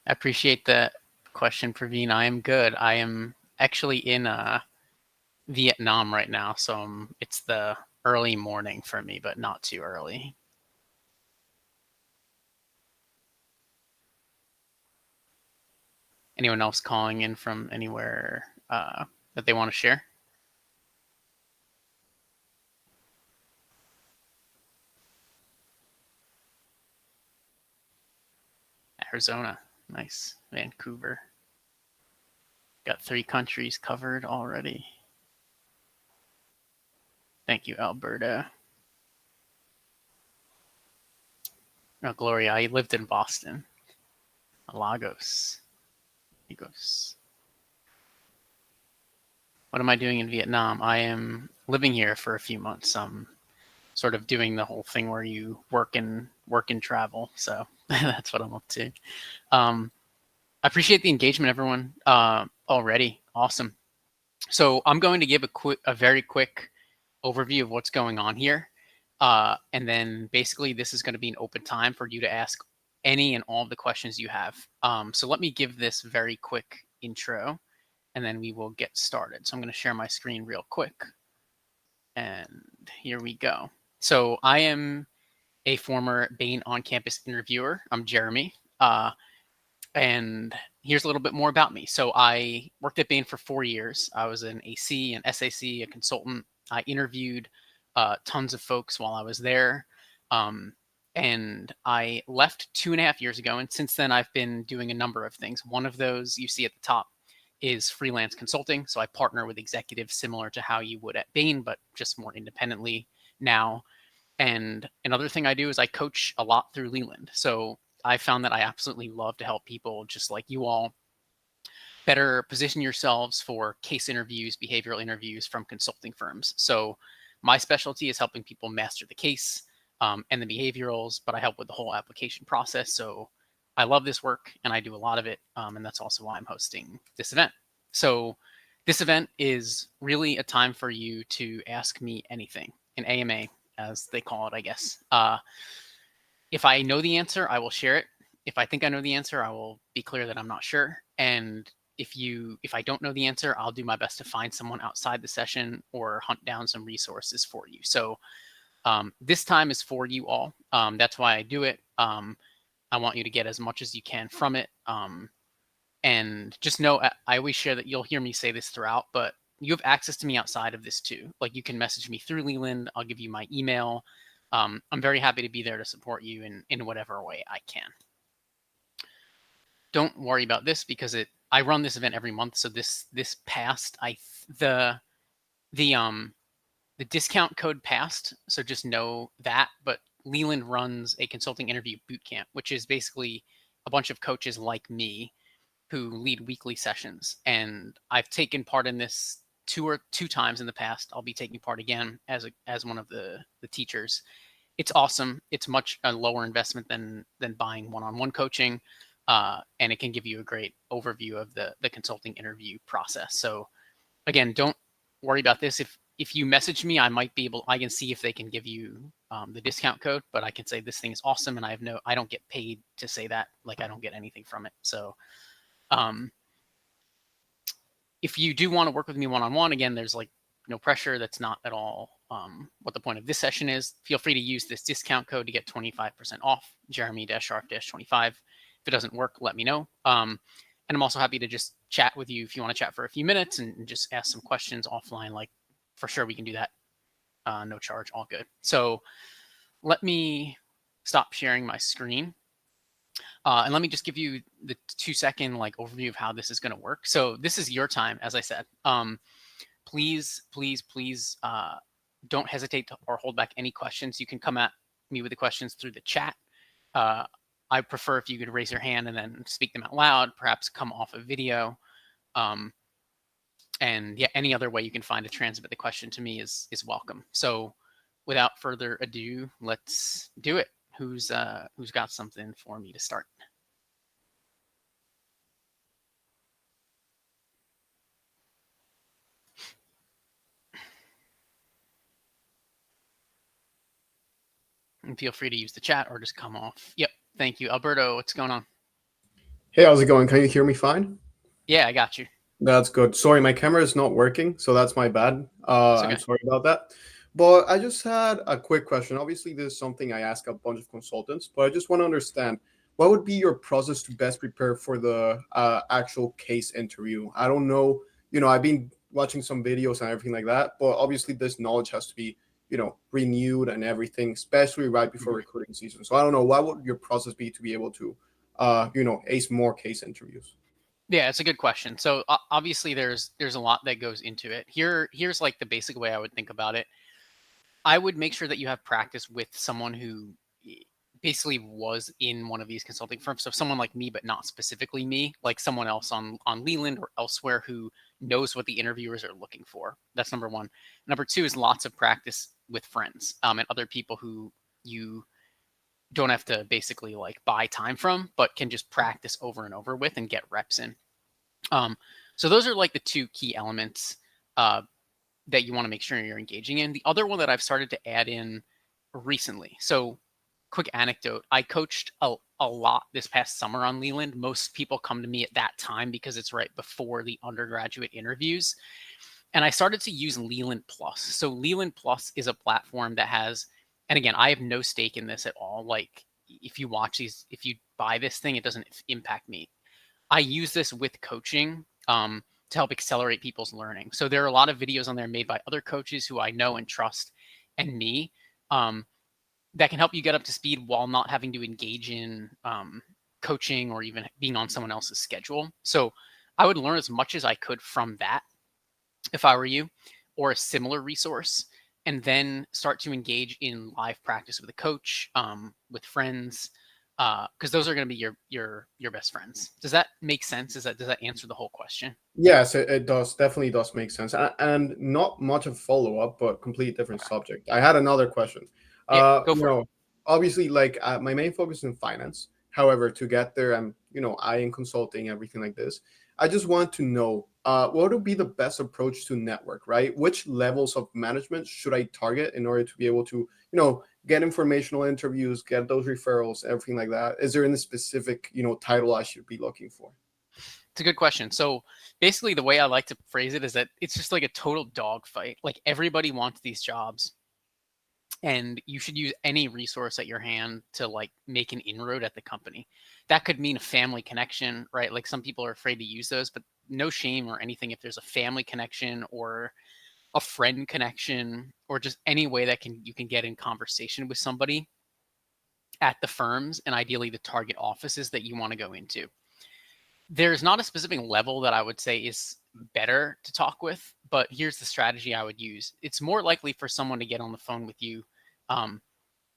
I appreciate the question, Praveen. I am good. I am actually in Vietnam right now, so it's the early morning for me, but not too early. Anyone else calling in from anywhere that they want to share? Arizona, nice. Vancouver. Got 3 countries covered already. Thank you, Alberta. Oh, Gloria, I lived in Boston. Lagos. Lagos. What am I doing in Vietnam? I am living here for a few months. Sort of doing the whole thing where you work and travel. So that's what I'm up to. I appreciate the engagement, everyone. Already awesome. So I'm going to give a very quick overview of what's going on here, and then basically this is going to be an open time for you to ask any and all of the questions you have. So let me give this very quick intro, and then we will get started. So I'm going to share my screen real quick, and here we go. So I am a former Bain on-campus interviewer. I'm Jeremy, and here's a little bit more about me. So I worked at Bain for 4 years. I was an AC, an SAC, a consultant. I interviewed tons of folks while I was there. And I left 2.5 years ago. And since then, I've been doing a number of things. One of those you see at the top is freelance consulting. So I partner with executives similar to how you would at Bain, but just more independently now. And another thing I do is I coach a lot through Leland. So I found that I absolutely love to help people just like you all better position yourselves for case interviews, behavioral interviews from consulting firms. So my specialty is helping people master the case and the behaviorals, but I help with the whole application process. So I love this work and I do a lot of it. And that's also why I'm hosting this event. So this event is really a time for you to ask me anything, an AMA, as they call it, I guess. If I know the answer, I will share it. If I think I know the answer, I will be clear that I'm not sure. And if I don't know the answer, I'll do my best to find someone outside the session or hunt down some resources for you. So this time is for you all. That's why I do it. I want you to get as much as you can from it. And just know, I always share that you'll hear me say this throughout, but you have access to me outside of this too. Like you can message me through Leland. I'll give you my email. I'm very happy to be there to support you in whatever way I can. Don't worry about this because I run this event every month. So this passed. The discount code passed. So just know that. But Leland runs a consulting interview boot camp, which is basically a bunch of coaches like me who lead weekly sessions. And I've taken part in this two times in the past. I'll be taking part again as one of the teachers. It's awesome. It's much a lower investment than buying one-on-one coaching, and it can give you a great overview of the consulting interview process. So again, don't worry about this. If you message me, I can see if they can give you the discount code, but I can say this thing is awesome, and I don't get paid to say that. Like I don't get anything from it. So if you do want to work with me one-on-one, again, there's like no pressure. That's not at all what the point of this session is. Feel free to use this discount code to get 25% off, Jeremy-Sharp-25. If it doesn't work, let me know. And I'm also happy to just chat with you if you want to chat for a few minutes and just ask some questions offline. Like for sure, we can do that. No charge, all good. So let me stop sharing my screen. And let me just give you the 2-second like overview of how this is going to work. So this is your time, as I said. Please, please, please don't hesitate to, or hold back any questions. You can come at me with the questions through the chat. I prefer if you could raise your hand and then speak them out loud, perhaps come off a video. And yeah, any other way you can find to transmit the question to me is welcome. So without further ado, let's do it. Who's got something for me to start? And feel free to use the chat or just come off. Yep. Thank you. Alberto, what's going on? Hey, how's it going? Can you hear me fine? Yeah, I got you. That's good. Sorry, my camera is not working, so that's my bad. It's I'm okay. sorry about that. But I just had a quick question. Obviously, this is something I ask a bunch of consultants, but I just want to understand what would be your process to best prepare for the actual case interview? I don't know. I've been watching some videos and everything like that, but obviously, this knowledge has to be, renewed and everything, especially right before Mhm. recruiting season. So I don't know. What would your process be to be able to, ace more case interviews? Yeah, it's a good question. So obviously, there's a lot that goes into it. Here's like the basic way I would think about it. I would make sure that you have practice with someone who basically was in one of these consulting firms. So someone like me, but not specifically me, like someone else on Leland or elsewhere who knows what the interviewers are looking for. That's number one. Number two is lots of practice with friends and other people who you don't have to basically like buy time from, but can just practice over and over with and get reps in. Um, so those are like the two key elements uh, that you want to make sure you're engaging in. The other one that I've started to add in recently. So quick anecdote, I coached a lot this past summer on Leland. Most people come to me at that time because it's right before the undergraduate interviews. And I started to use Leland Plus. So Leland Plus is a platform that has, and again, I have no stake in this at all. Like if you watch these, if you buy this thing, it doesn't impact me. I use this with coaching to help accelerate people's learning. So there are a lot of videos on there made by other coaches who I know and trust, and me, um, that can help you get up to speed while not having to engage in coaching or even being on someone else's schedule. So I would learn as much as I could from that if I were you, or a similar resource, and then start to engage in live practice with a coach, with friends, because those are going to be your best friends. Does that make sense? Does that answer the whole question? Yes, it does. Definitely does make sense. And not much of follow up, but completely different Okay. subject. I had another question. Yeah, go You for it. know, obviously, like my main focus is in finance. However, to get there, I'm, I in consulting, everything like this. I just want to know what would be the best approach to network, right? Which levels of management should I target in order to be able to, get informational interviews, get those referrals, everything like that? Is there any specific, title I should be looking for? It's a good question. So basically, the way I like to phrase it is that it's just like a total dogfight. Like everybody wants these jobs, and you should use any resource at your hand to like make an inroad at the company. That could mean a family connection, right? Like some people are afraid to use those, but no shame or anything if there's a family connection or a friend connection or just any way that can you can get in conversation with somebody at the firms and ideally the target offices that you want to go into. There's not a specific level that I would say is better to talk with, but here's the strategy I would use. It's more likely for someone to get on the phone with you. um,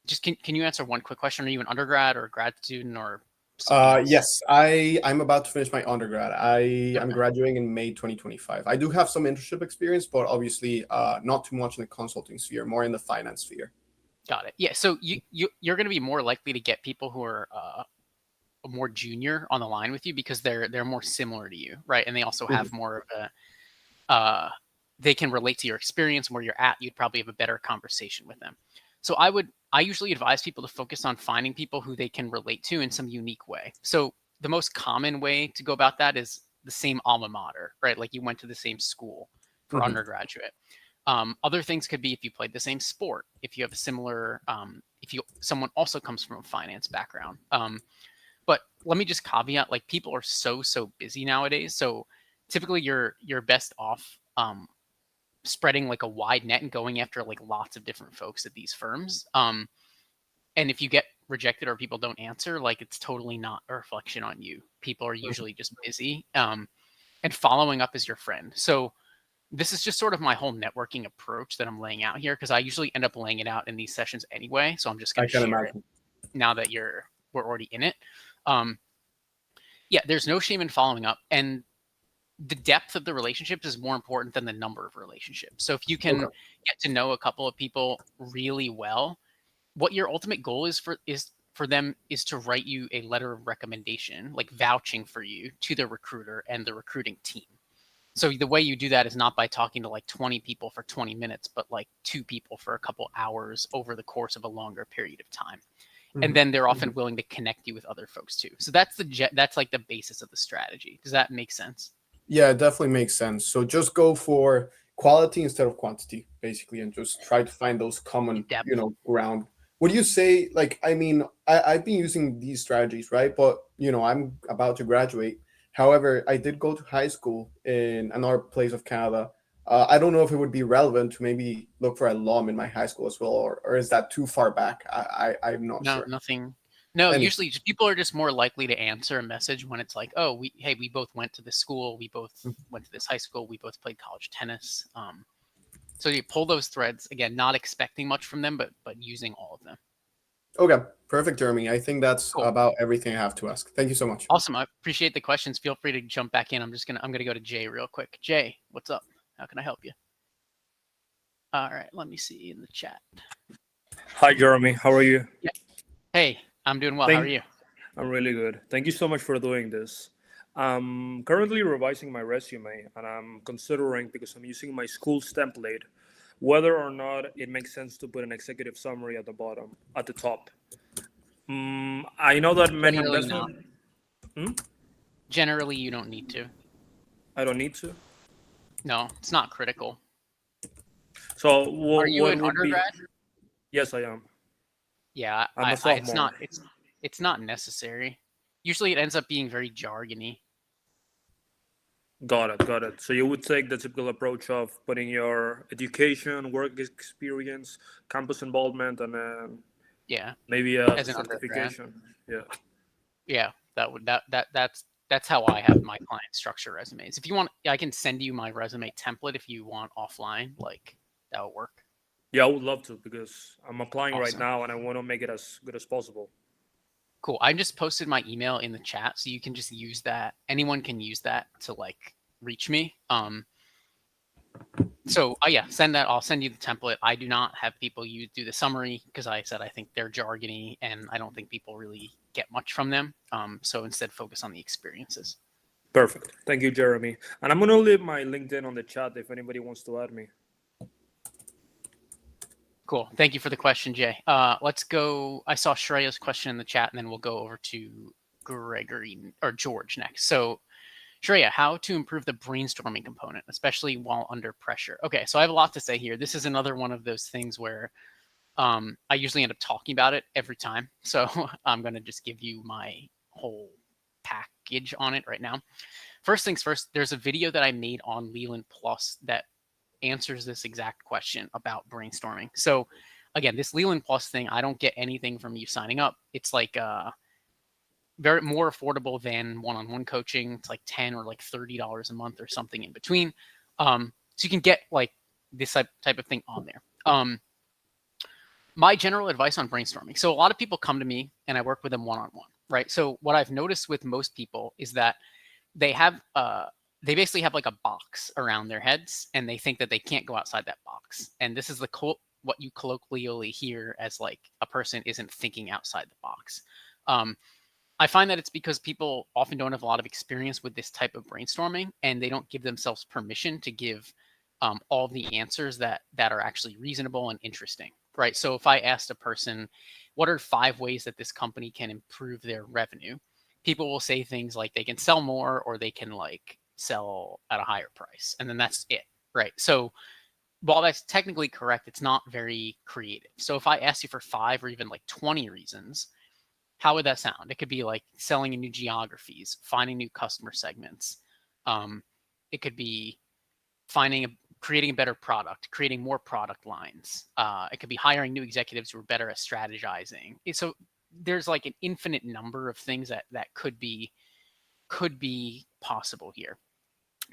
just can you answer one quick question? Are you an undergrad or a grad student or something else? Yes, I'm about to finish my undergrad. I'm Okay, graduating in May 2025. I do have some internship experience, but obviously not too much in the consulting sphere, more in the finance sphere. got it. Yeah, so you're going to be more likely to get people who are more junior on the line with you because they're more similar to you, right? And they also have Mhm. more of a they can relate to your experience where you're at. You'd probably have a better conversation with them. So I usually advise people to focus on finding people who they can relate to in some unique way. So the most common way to go about that is the same alma mater, right? Like you went to the same school for Mhm. undergraduate. Other things could be if you played the same sport, if you have a similar, if you someone also comes from a finance background. But let me just caveat, like people are so busy nowadays. So typically you're best off spreading like a wide net and going after like lots of different folks at these firms. And if you get rejected or people don't answer, like it's totally not a reflection on you. People are Mhm. usually just busy. And following up is your friend. So this is just sort of my whole networking approach that I'm laying out here because I usually end up laying it out in these sessions anyway. So I'm just going I to can share it imagine. now that we're already in it. Um, yeah, there's no shame in following up, and the depth of the relationships is more important than the number of relationships. So if you Okay. can get to know a couple of people really well, what your ultimate goal is for them is to write you a letter of recommendation, like vouching for you to the recruiter and the recruiting team. So the way you do that is not by talking to like 20 people for 20 minutes, but like two people for a couple hours over the course of a longer period of time. And Mhm. then they're often willing to connect you with other folks too. So that's like the basis of the strategy. Does that make sense? Yeah, it definitely makes sense. So just go for quality instead of quantity, basically, and just try to find those common, Depth. ground. Would you say, like, I mean, I've been using these strategies, right? But, I'm about to graduate. However, I did go to high school in another place of Canada. I don't know if it would be relevant to maybe look for alum in my high school as well, or is that too far back? I'm not No, sure. nothing. No, Any. usually people are just more likely to answer a message when it's like, oh, we both went to this school, we both went to this high school, we both played college tennis. So you pull those threads again, not expecting much from them, but using all of them. Okay, perfect, Jeremy. I think that's Cool. about everything I have to ask. Thank you so much. Awesome. I appreciate the questions. Feel free to jump back in. I'm gonna go to Jay real quick. Jay, what's up? How can I help you? All right, let me see in the chat. Hi, Jeremy. How are you? Yeah. Hey, I'm doing well. How are Thank. you? I'm really good. Thank you so much for doing this. I'm currently revising my resume, and I'm considering because I'm using my school's template, whether or not it makes sense to put an executive summary at the bottom, at the top. I know that many Generally not. investment. Hmm? Generally, you don't need to. I don't need to. No, it's not critical. So Are you what an would be? undergrad? Yes, I am. Yeah, I'm a it's sophomore. not it's not necessary. Usually, it ends up being very jargony. Got it, got it. So you would take the typical approach of putting your education, work experience, campus involvement, and then Yeah, maybe a as an undergrad. certification. Yeah. Yeah, that would that's how I have my client structure resumes. If you want, I can send you my resume template if you want offline. Like that would work. Yeah, I would love to because I'm applying right Awesome. now and I want to make it as good as possible. Cool. I just posted my email in the chat, so you can just use that. Anyone can use that to like reach me. So yeah, send that. I'll send you the template. I do not have people do the summary because I said I think they're jargony and I don't think people really get much from them. So instead, focus on the experiences. Perfect. Thank you, Jeremy. And I'm going to leave my LinkedIn on the chat if anybody wants to add me. Cool. Thank you for the question, Jay. Let's go. I saw Shreya's question in the chat, and then we'll go over to Gregory or George next. So, Shreya, how to improve the brainstorming component, especially while under pressure? Okay, so I have a lot to say here. This is another one of those things where I usually end up talking about it every time. So I'm going to just give you my whole package on it right now. First things first, there's a video that I made on Leland Plus that answers this exact question about brainstorming. So again, this Leland Plus thing, I don't get anything from you signing up. It's like very more affordable than one-on-one coaching. It's like 10 or like $30 a month or something in between. So you can get like this type of thing on there. My general advice on brainstorming. So a lot of people come to me and I work with them one-on-one, right? So what I've noticed with most people is that they have they basically have like a box around their heads and they think that they can't go outside that box. And this is what you colloquially hear as like a person isn't thinking outside the box. I find that it's because people often don't have a lot of experience with this type of brainstorming and they don't give themselves permission to give all the answers that are actually reasonable and interesting, right? So if I asked a person, what are 5 ways that this company can improve their revenue? People will say things like they can sell more or they can like sell at a higher price. And then that's it, right? So while that's technically correct, it's not very creative. So if I asked you for 5 or even like 20 reasons, how would that sound? It could be like selling in new geographies, finding new customer segments. It could be creating a better product, creating more product lines. It could be hiring new executives who are better at strategizing. So there's like an infinite number of things that could be possible here.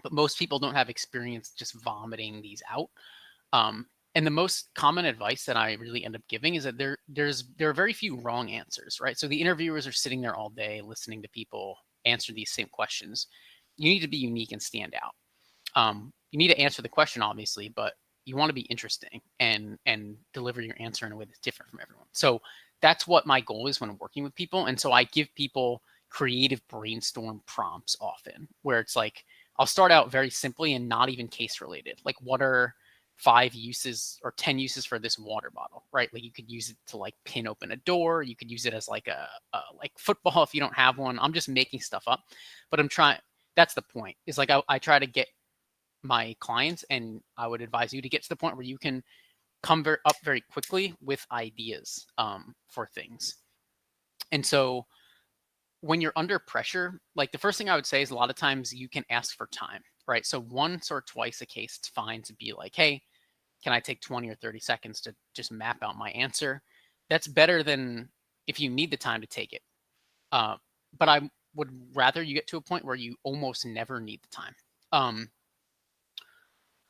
But most people don't have experience just vomiting these out. And the most common advice that I really end up giving is that there are very few wrong answers, right? So the interviewers are sitting there all day listening to people answer these same questions. You need to be unique and stand out. You need to answer the question, obviously, but you want to be interesting and deliver your answer in a way that's different from everyone. So that's what my goal is when I'm working with people. And so I give people creative brainstorm prompts often, where it's like I'll start out very simply and not even case related. Like, what are 5 uses or 10 uses for this water bottle, right? Like you could use it to like pin open a door. You could use it as like a like football if you don't have one. I'm just making stuff up, but I'm trying. That's the point. Is like I try to get my clients, and I would advise you to get to the point where you can come up very quickly with ideas for things. And so when you're under pressure, like the first thing I would say is a lot of times you can ask for time, right? So once or twice a case, it's fine to be like, hey, can I take 20 or 30 seconds to just map out my answer? That's better than if you need the time to take it. But I would rather you get to a point where you almost never need the time.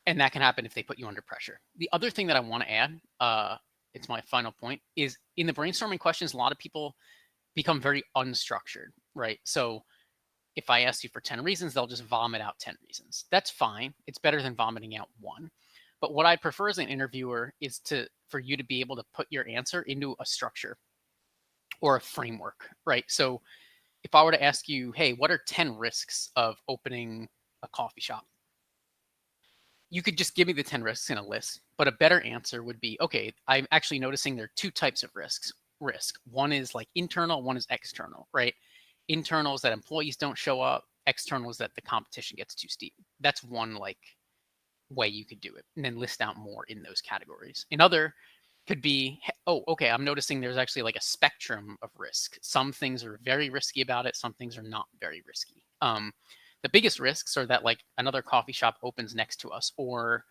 And that can happen if they put you under pressure. The other thing that I want to add, it's my final point, is in the brainstorming questions, a lot of people become very unstructured, right? So if I ask you for 10 reasons, they'll just vomit out 10 reasons. That's fine. It's better than vomiting out one. But what I prefer as an interviewer is for you to be able to put your answer into a structure or a framework, right? So if I were to ask you, hey, what are 10 risks of opening a coffee shop? You could just give me the 10 risks in a list, but a better answer would be, okay, I'm actually noticing there are 2 types of risk. One is like internal, one is external, right? Internal is that employees don't show up, external is that the competition gets too steep. That's one like way you could do it, and then list out more in those categories. Another could be, oh, okay, I'm noticing there's actually like a spectrum of risk. Some things are very risky about it, some things are not very risky. The biggest risks are that like another coffee shop opens next to us, or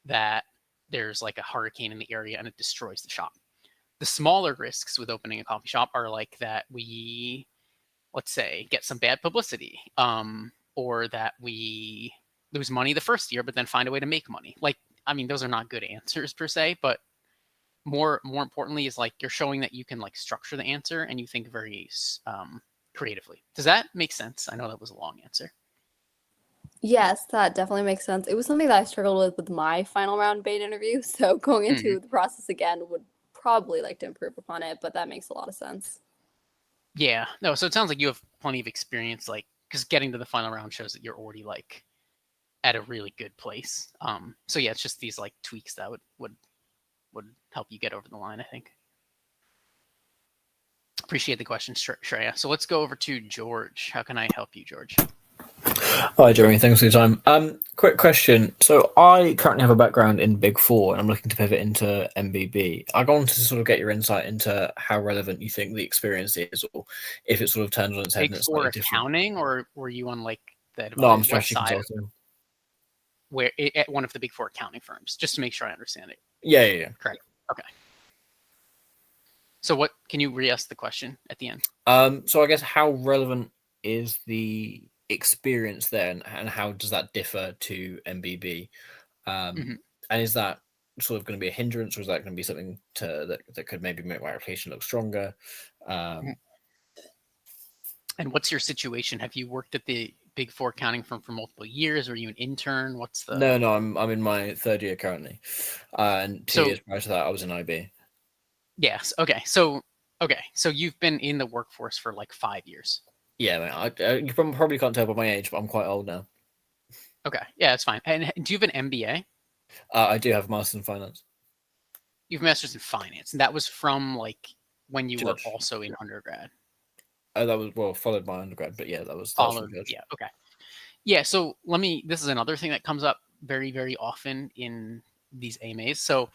that there's like a hurricane in the area and it destroys the shop. The smaller risks with opening a coffee shop are like that we, let's say, get some bad publicity, or that we lose money the first year, but then find a way to make money. Like, I mean, those are not good answers per se, but more importantly is like you're showing that you can like structure the answer and you think very creatively. Does that make sense? I know that was a long answer. Yes, that definitely makes sense. It was something that I struggled with my final round Bain interview, so going into the process again would probably like to improve upon it, but that makes a lot of sense. Yeah, no, so it sounds like you have plenty of experience, like, because getting to the final round shows that you're already like at a really good place. So yeah, it's just these like tweaks that would help you get over the line, I think. Appreciate the question, Shreya. So let's go over to George. How can I help you, George? Hi, Jeremy. Thanks for your time. Quick question. So I currently have a background in Big Four, and I'm looking to pivot into MBB. I wanted to sort of get your insight into how relevant you think the experience is, or if it sort of turns on its head Big and it's Four slightly different. accounting, or were you on like the No, I'm west strategy side, consulting. where at one of the Big Four accounting firms? Just to make sure I understand it. Yeah. Correct. Okay. So what can you re-ask the question at the end? So I guess how relevant is the experience then, and how does that differ to MBB? And is that sort of going to be a hindrance, or is that going to be something that could maybe make my application look stronger? And what's your situation? Have you worked at the Big Four accounting firm for multiple years? Are you an intern? What's the? No, I'm in my 3rd year currently, and 2 years prior to that, I was in IB. Yes. Okay. So you've been in the workforce for like 5 years. Yeah, you probably can't tell by my age, but I'm quite old now. Okay. Yeah, that's fine. And do you have an MBA? I do have a master's in finance. You have a master's in finance, and that was from like when you Judge. were also in undergrad. That was followed by undergrad, but yeah, that was Followed. Judge. Yeah. Okay. Yeah. So this is another thing that comes up very, very often in these AMAs. So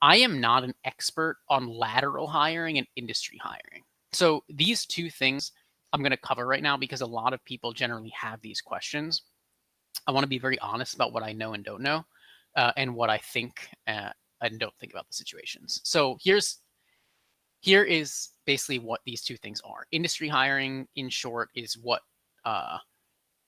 I am not an expert on lateral hiring and industry hiring. So these two things I'm going to cover right now because a lot of people generally have these questions. I want to be very honest about what I know and don't know, and what I think and don't think about the situations. So here is basically what these two things are. Industry hiring, in short, is what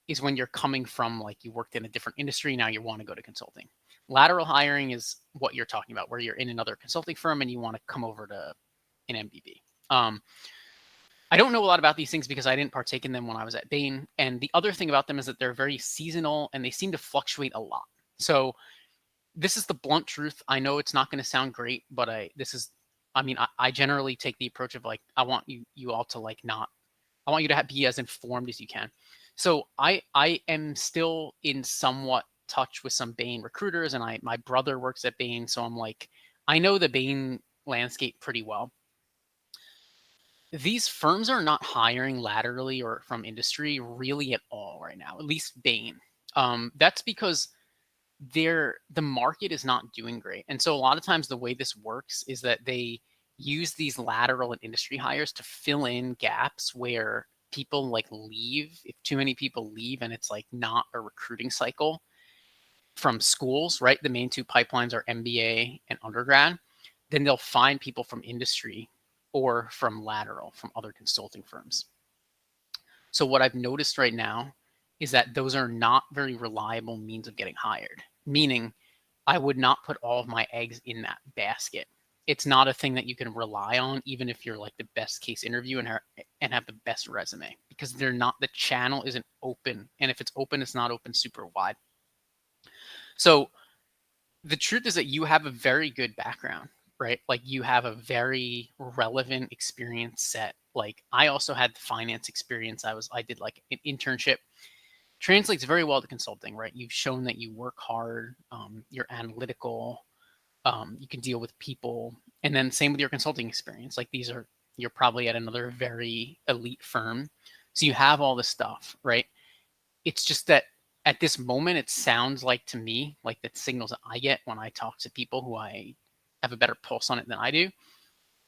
is when you're coming from like you worked in a different industry, now you want to go to consulting. Lateral hiring is what you're talking about, where you're in another consulting firm and you want to come over to an MBB. I don't know a lot about these things because I didn't partake in them when I was at Bain. And the other thing about them is that they're very seasonal and they seem to fluctuate a lot. So this is the blunt truth. I know it's not going to sound great, but I generally take the approach of like, I want you all to like I want you to be as informed as you can. So I am still in somewhat touch with some Bain recruiters, and my brother works at Bain, so I'm like, I know the Bain landscape pretty well. These firms are not hiring laterally or from industry really at all right now, at least Bain. That's because the market is not doing great. And so a lot of times the way this works is that they use these lateral and industry hires to fill in gaps where people like leave. If too many people leave and it's like not a recruiting cycle from schools, right? The main two pipelines are MBA and undergrad. Then they'll find people from industry or from lateral, from other consulting firms. So what I've noticed right now is that those are not very reliable means of getting hired, meaning I would not put all of my eggs in that basket. It's not a thing that you can rely on, even if you're like the best case interview and have the best resume, because they're not, the channel isn't open. And if it's open, it's not open super wide. So the truth is that you have a very good background, right? Like you have a very relevant experience set. Like I also had the finance experience. I did like an internship. Translates very well to consulting, right? You've shown that you work hard, you're analytical, you can deal with people, and then same with your consulting experience. Like you're probably at another very elite firm, so you have all this stuff, right? It's just that at this moment, it sounds like to me, like the signals that I get when I talk to people who I have a better pulse on it than I do,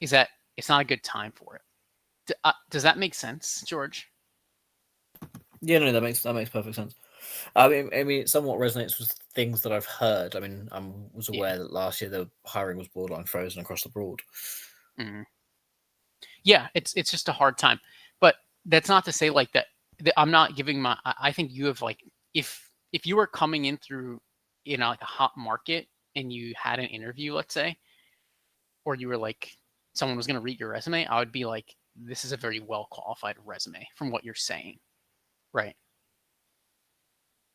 is that it's not a good time for it. Does that make sense, George? Yeah, no, that makes perfect sense. I mean, it somewhat resonates with things that I've heard. I mean, I was aware that last year the hiring was borderline frozen across the board. Mm-hmm. Yeah, it's just a hard time, but that's not to say like that I'm not giving my. I think you have like if you were coming in through like a hot market and you had an interview, let's say, or you were like someone was going to read your resume, I would be like, this is a very well qualified resume from what you're saying, right?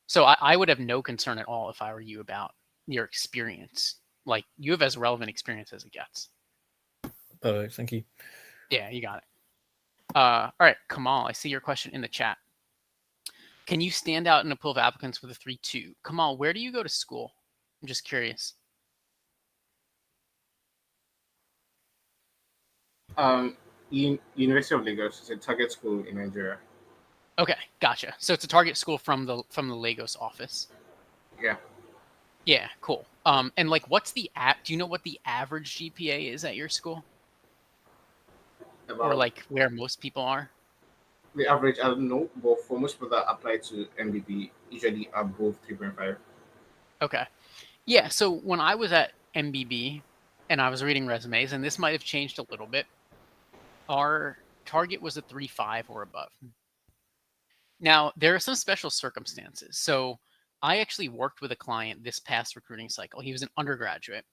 So I would have no concern at all if I were you about your experience. Like you have as relevant experience as it gets. Perfect, thank you. Yeah, you got it. All right, Kamal, I see your question in the chat. Can you stand out in a pool of applicants with a 3.2? Kamal, where do you go to school? I'm just curious. University of Lagos is a target school in Nigeria. Okay, gotcha. So it's a target school from the Lagos office. Yeah. Yeah, cool. And like, what's the do you know what the average GPA is at your school? Or like where most people are? The average, I don't know, but for most people that apply to MBB, usually above 3.5. Okay. Yeah, so when I was at MBB and I was reading resumes, and this might have changed a little bit, our target was a 3.5 or above. Now, there are some special circumstances. So I actually worked with a client this past recruiting cycle. He was an undergraduate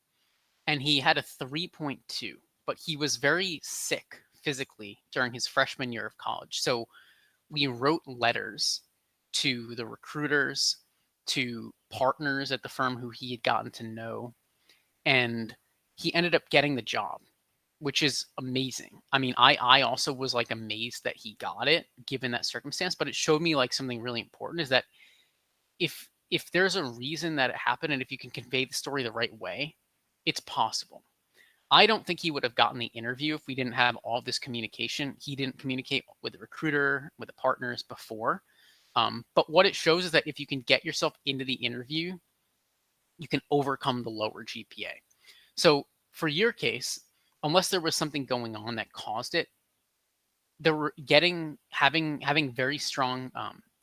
and he had a 3.2, but he was very sick physically during his freshman year of college. So we wrote letters to the recruiters, to partners at the firm who he had gotten to know, and he ended up getting the job, which is amazing. I mean, I also was like amazed that he got it given that circumstance, but it showed me like something really important is that if there's a reason that it happened and if you can convey the story the right way, it's possible. I don't think he would have gotten the interview if we didn't have all this communication. He didn't communicate with the recruiter, with the partners before. But what it shows is that if you can get yourself into the interview, you can overcome the lower GPA. So for your case, unless there was something going on that caused it, having very strong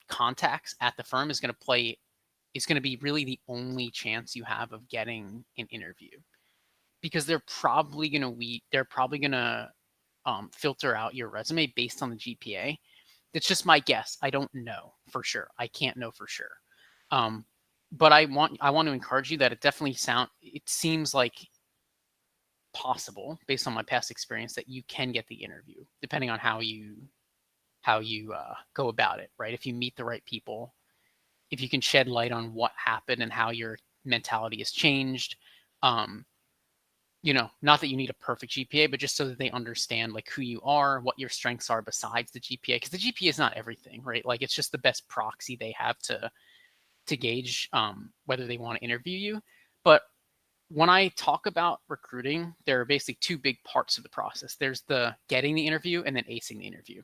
contacts at the firm is going to be really the only chance you have of getting an interview, because they're probably going to filter out your resume based on the GPA. That's just my guess. I don't know for sure. I can't know for sure. But I want to encourage you that it seems like possible based on my past experience that you can get the interview depending on how you go about it, right? If you meet the right people, if you can shed light on what happened and how your mentality has changed, not that you need a perfect GPA, but just so that they understand like who you are, what your strengths are besides the GPA, because the GPA is not everything, right? Like it's just the best proxy they have to to gauge whether they want to interview you. But when I talk about recruiting, there are basically two big parts of the process. There's the getting the interview and then acing the interview.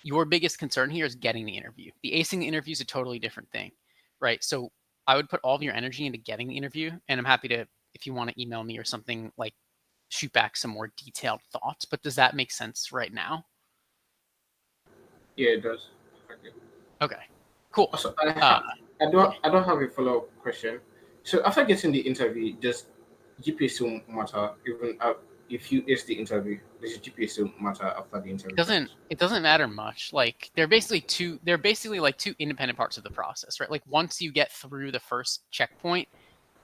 Your biggest concern here is getting the interview. The acing the interview is a totally different thing, right? So I would put all of your energy into getting the interview, and I'm happy to, if you want to email me or something, like shoot back some more detailed thoughts. But does that make sense right now? Yeah, it does. Okay. Okay, cool. Also, Yeah. I don't have a follow up question. So after getting the interview, does GPA still matter? Even if you ace the interview, does GPA still matter after the interview process? It doesn't matter much. Like they're basically like two independent parts of the process, right? Like once you get through the first checkpoint,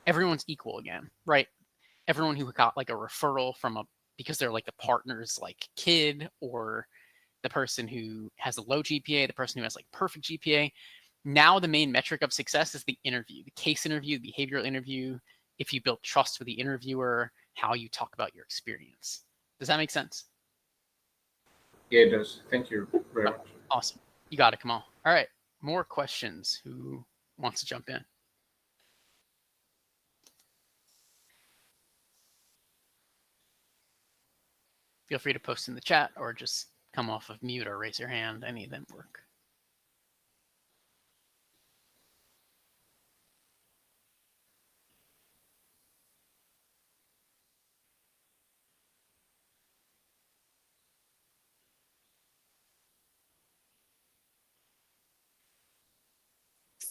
everyone's equal again, right? Everyone who got like a referral from because they're like the partner's like kid, or the person who has a low GPA, the person who has like perfect GPA. Now the main metric of success is the interview, the case interview, the behavioral interview, if you build trust with the interviewer, how you talk about your experience. Does that make sense? Yeah, it does. Thank you very much. Awesome. You got it, Kamal. All right. More questions. Who wants to jump in? Feel free to post in the chat or just come off of mute or raise your hand. Any of them work.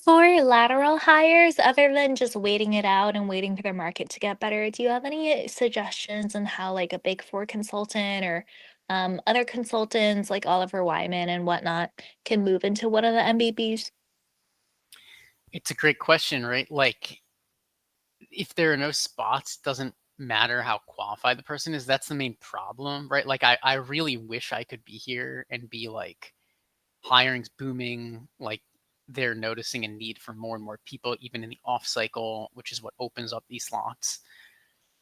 For lateral hires, other than just waiting it out and waiting for the market to get better, do you have any suggestions on how like a Big Four consultant or other consultants like Oliver Wyman and whatnot can move into one of the MBBs? It's a great question, right? Like, if there are no spots, it doesn't matter how qualified the person is. That's the main problem, right? Like, I really wish I could be here and be like, hiring's booming, like they're noticing a need for more and more people, even in the off cycle, which is what opens up these slots.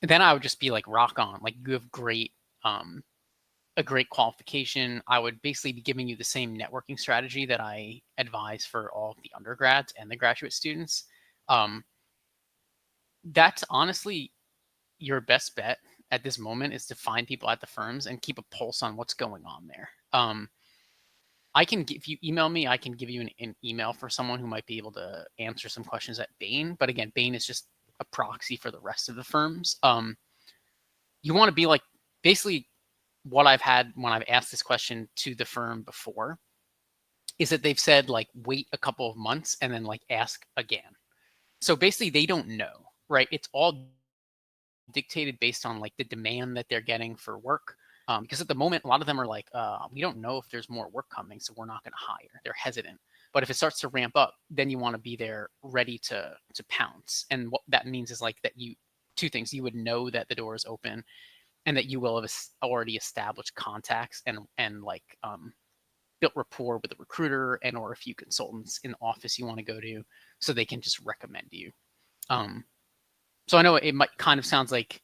And then I would just be like, rock on, like you have a great qualification. I would basically be giving you the same networking strategy that I advise for all of the undergrads and the graduate students. That's honestly your best bet at this moment, is to find people at the firms and keep a pulse on what's going on there. I can if you email me, I can give you an email for someone who might be able to answer some questions at Bain. But again, Bain is just a proxy for the rest of the firms. You want to be like, basically what I've had when I've asked this question to the firm before is that they've said like, wait a couple of months and then like ask again. So basically they don't know, right? It's all dictated based on like the demand that they're getting for work. Because at the moment, a lot of them are like, we don't know if there's more work coming, so we're not going to hire. They're hesitant. But if it starts to ramp up, then you want to be there ready to pounce. And what that means is like that two things: you would know that the door is open, and that you will have already established contacts and like built rapport with the recruiter and or a few consultants in the office you want to go to, so they can just recommend you. So I know it might kind of sounds like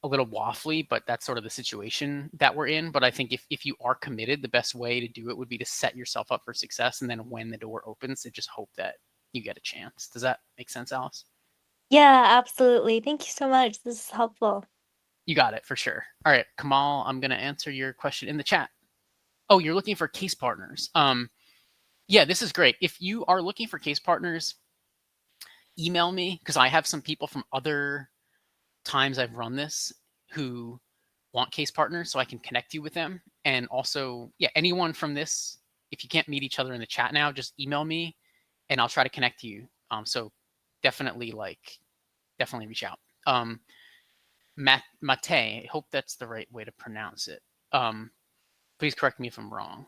a little waffly, but that's sort of the situation that we're in. But I think if you are committed, the best way to do it would be to set yourself up for success. And then when the door opens, to just hope that you get a chance. Does that make sense, Alice? Yeah, absolutely. Thank you so much. This is helpful. You got it for sure. All right, Kamal, I'm going to answer your question in the chat. Oh, you're looking for case partners. Yeah, this is great. If you are looking for case partners, email me, because I have some people from other times I've run this who want case partners, so I can connect you with them. And also, yeah, anyone from this, if you can't meet each other in the chat now, just email me and I'll try to connect you. So definitely reach out. Mate, I hope that's the right way to pronounce it. Please correct me if I'm wrong.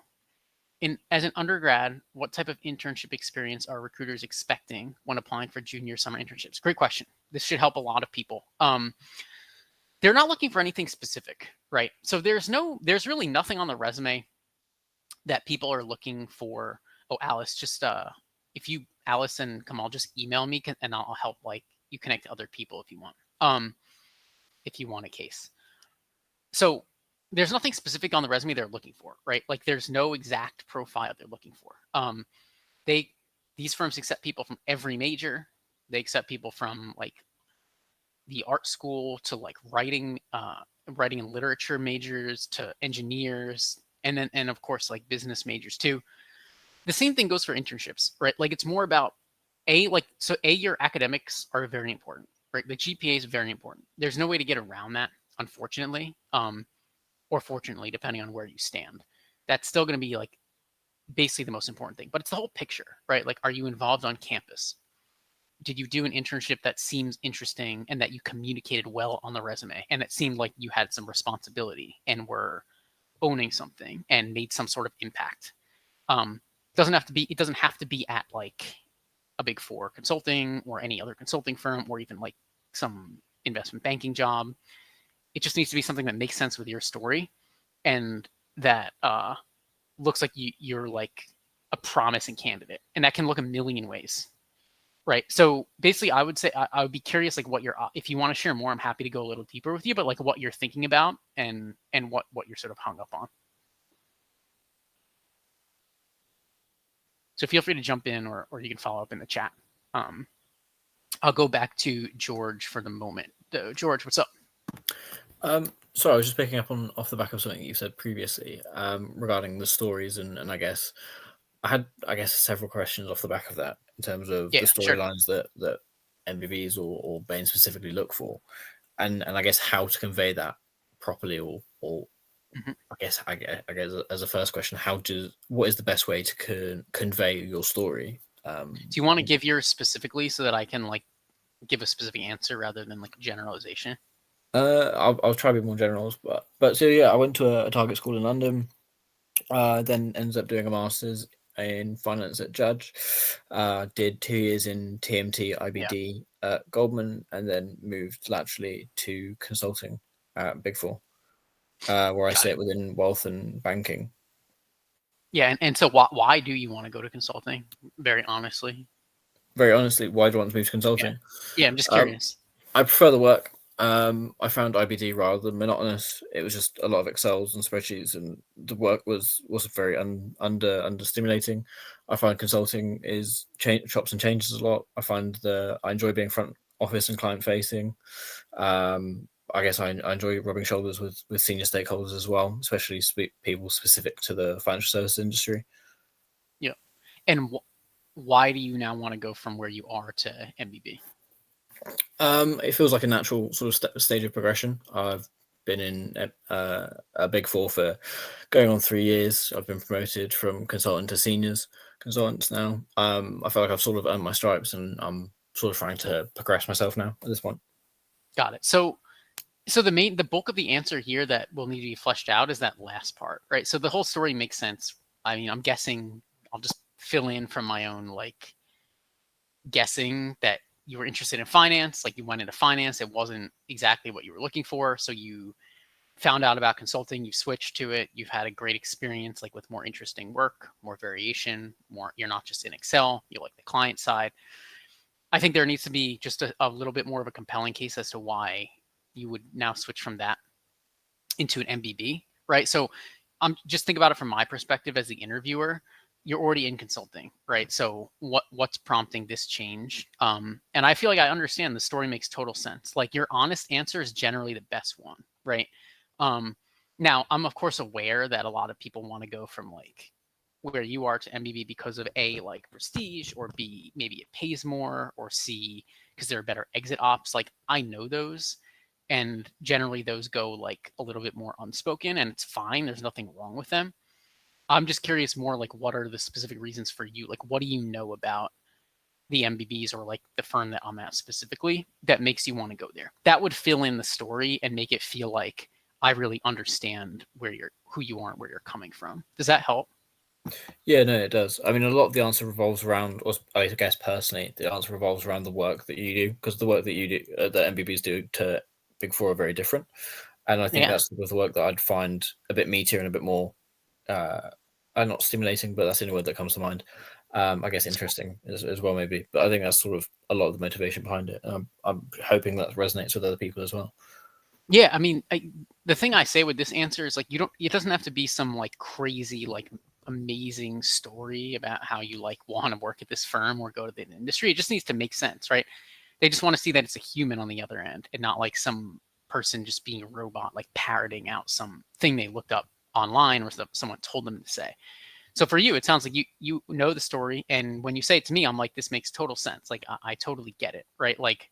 As an undergrad, what type of internship experience are recruiters expecting when applying for junior summer internships? Great question. This should help a lot of people. They're not looking for anything specific, right? So there's really nothing on the resume that people are looking for. Oh, Alice, just if you, Alice and Kamal, just email me and I'll help like you connect to other people if you want. If you want a case. So there's nothing specific on the resume they're looking for, right? Like there's no exact profile they're looking for. these firms accept people from every major. They accept people from like the art school to like writing and literature majors to engineers, and of course like business majors too. The same thing goes for internships, right? Like it's more about your academics are very important, right? The GPA is very important. There's no way to get around that, unfortunately, or fortunately, depending on where you stand. That's still going to be like basically the most important thing. But it's the whole picture, right? Like, are you involved on campus? Did you do an internship that seems interesting and that you communicated well on the resume and that seemed like you had some responsibility and were owning something and made some sort of impact? It doesn't have to be at like a Big Four consulting or any other consulting firm or even like some investment banking job. It just needs to be something that makes sense with your story and that looks like you're like a promising candidate, and that can look a million ways, right? So basically, I would say I would be curious, like what if you want to share more, I'm happy to go a little deeper with you, but like what you're thinking about and what you're sort of hung up on. So feel free to jump in, or you can follow up in the chat. I'll go back to George for the moment. George, what's up? So I was just picking up off the back of something you said previously regarding the stories, and I guess I had several questions off the back of that in terms of the storylines that MBBs or Bain specifically look for, and I guess how to convey that properly, or I guess as a first question, what is the best way to convey your story? Do you want to give yours specifically so that I can like give a specific answer rather than like generalization? I'll try to be more general, but so yeah, I went to a target school in London, then ended up doing a master's in finance at Judge, did 2 years in TMT IBD at Goldman, and then moved laterally to consulting at Big Four, where I sit within wealth and banking. Yeah, and so why do you want to go to consulting? Very honestly, why do I want to move to consulting? Yeah, I'm just curious. I prefer the work. I found IBD rather than monotonous. It was just a lot of Excels and spreadsheets, and the work was very under stimulating. I find consulting is chops and changes a lot. I find I enjoy being front office and client facing. I guess I enjoy rubbing shoulders with senior stakeholders as well, especially people specific to the financial services industry. Yeah, and why do you now want to go from where you are to MBB? It feels like a natural sort of stage of progression. I've been in a Big Four for going on 3 years. I've been promoted from consultant to seniors consultants now. I feel like I've sort of earned my stripes, and I'm sort of trying to progress myself now at this point. Got it. So the bulk of the answer here that will need to be fleshed out is that last part, right? So the whole story makes sense. I mean, I'm guessing I'll just fill in from my own like guessing that you were interested in finance, like you went into finance, it wasn't exactly what you were looking for, so you found out about consulting, you switched to it, you've had a great experience like with more interesting work, more variation, you're not just in Excel, you like the client side. I think there needs to be just a little bit more of a compelling case as to why you would now switch from that into an MBB, right? So just think about it from my perspective as the interviewer. You're already in consulting, right? So what's prompting this change? And I feel like I understand the story makes total sense. Like your honest answer is generally the best one, right? Now I'm of course aware that a lot of people want to go from like where you are to MBB because of A, like prestige, or B, maybe it pays more, or C, because there are better exit ops. Like I know those, and generally those go like a little bit more unspoken, and it's fine. There's nothing wrong with them. I'm just curious more like what are the specific reasons for you? Like what do you know about the MBBs or like the firm that I'm at specifically that makes you want to go there? That would fill in the story and make it feel like I really understand who you are and where you're coming from. Does that help? Yeah, no, it does. I mean, a lot of the answer revolves around, or I guess personally, the answer revolves around the work that you do, because the work that you do, that MBBs do to Big Four are very different. And I think that's the work that I'd find a bit meatier and a bit more, not stimulating, but that's the only word that comes to mind. I guess interesting as well, maybe. But I think that's sort of a lot of the motivation behind it. I'm hoping that resonates with other people as well. Yeah, I mean, the thing I say with this answer is like it doesn't have to be some like crazy like amazing story about how you like want to work at this firm or go to the industry. It just needs to make sense, right? They just want to see that it's a human on the other end and not like some person just being a robot, like parroting out some thing they looked up online or someone told them to say. So for you, it sounds like you know the story, and when you say it to me, I'm like, this makes total sense. Like I totally get it, right? Like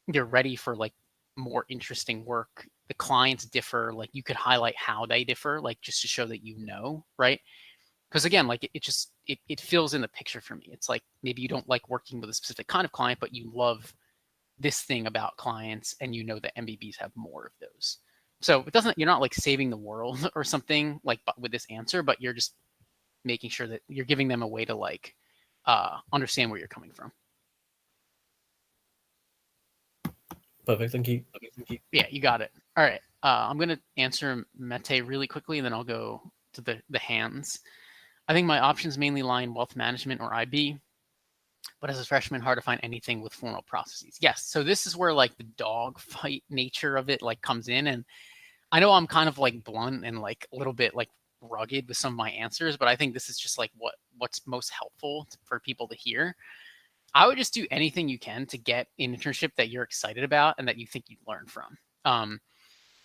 you're ready for like more interesting work. The clients differ, like you could highlight how they differ, like just to show that you know, right? Because again, like it just it fills in the picture for me. It's like maybe you don't like working with a specific kind of client, but you love this thing about clients, and you know that MBBs have more of those. So it doesn't, you're not like saving the world or something like with this answer, but you're just making sure that you're giving them a way to like understand where you're coming from. Perfect. Thank you. Yeah, you got it. All right. I'm going to answer Mete really quickly, and then I'll go to the hands. I think my options mainly lie in wealth management or IB, but as a freshman, hard to find anything with formal processes. Yes. So this is where like the dog fight nature of it like comes in. And I know I'm kind of like blunt and like a little bit like rugged with some of my answers, but I think this is just like what's most helpful for people to hear. I would just do anything you can to get an internship that you're excited about and that you think you'd learn from.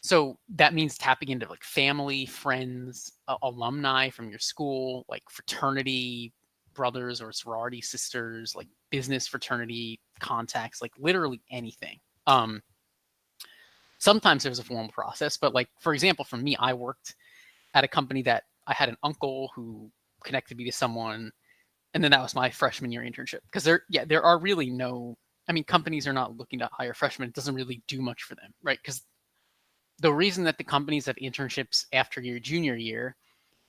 So that means tapping into like family, friends, alumni from your school, like fraternity brothers or sorority sisters, like business fraternity contacts, like literally anything. Sometimes there's a formal process, but like for example, for me, I worked at a company that I had an uncle who connected me to someone, and then that was my freshman year internship. Because there are really no, I mean, companies are not looking to hire freshmen. It doesn't really do much for them, right? Because the reason that the companies have internships after your junior year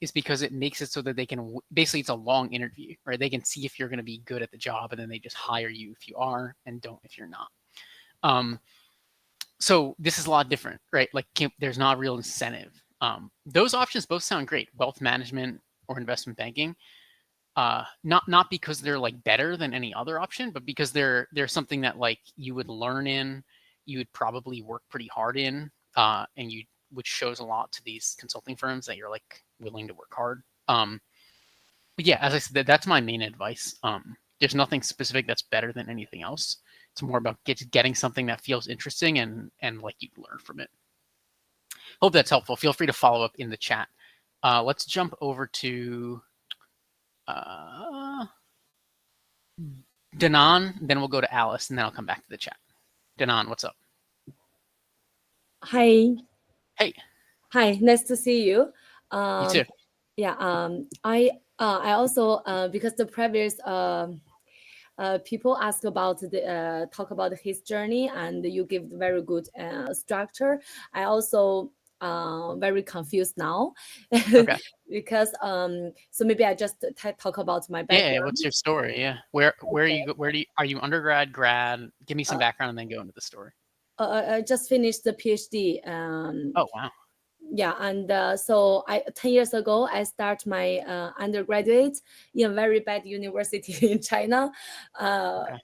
is because it makes it so that they can basically, it's a long interview, right? They can see if you're going to be good at the job, and then they just hire you if you are, and don't if you're not. So this is a lot different, right? Like there's not a real incentive. Those options both sound great, wealth management or investment banking. Not because they're like better than any other option, but because they're something that like you would learn in, you would probably work pretty hard in, and which shows a lot to these consulting firms that you're like willing to work hard. But yeah, as I said, that's my main advice. There's nothing specific that's better than anything else. It's more about getting something that feels interesting and like you learn from it. Hope that's helpful. Feel free to follow up in the chat. Let's jump over to Danan, then we'll go to Alice, and then I'll come back to the chat. Danan, what's up? Hi. Hey. Hi, nice to see you. You too. Yeah, I also because the previous people ask about the talk about his journey, and you give very good structure. I also very confused now. Okay. Because so maybe I just talk about my background. Yeah, what's your story? Yeah, where are you? Are you undergrad, grad? Give me some background and then go into the story. I just finished the PhD. Oh wow. Yeah, and so 10 years ago, I start my undergraduate in a very bad university in China. Okay.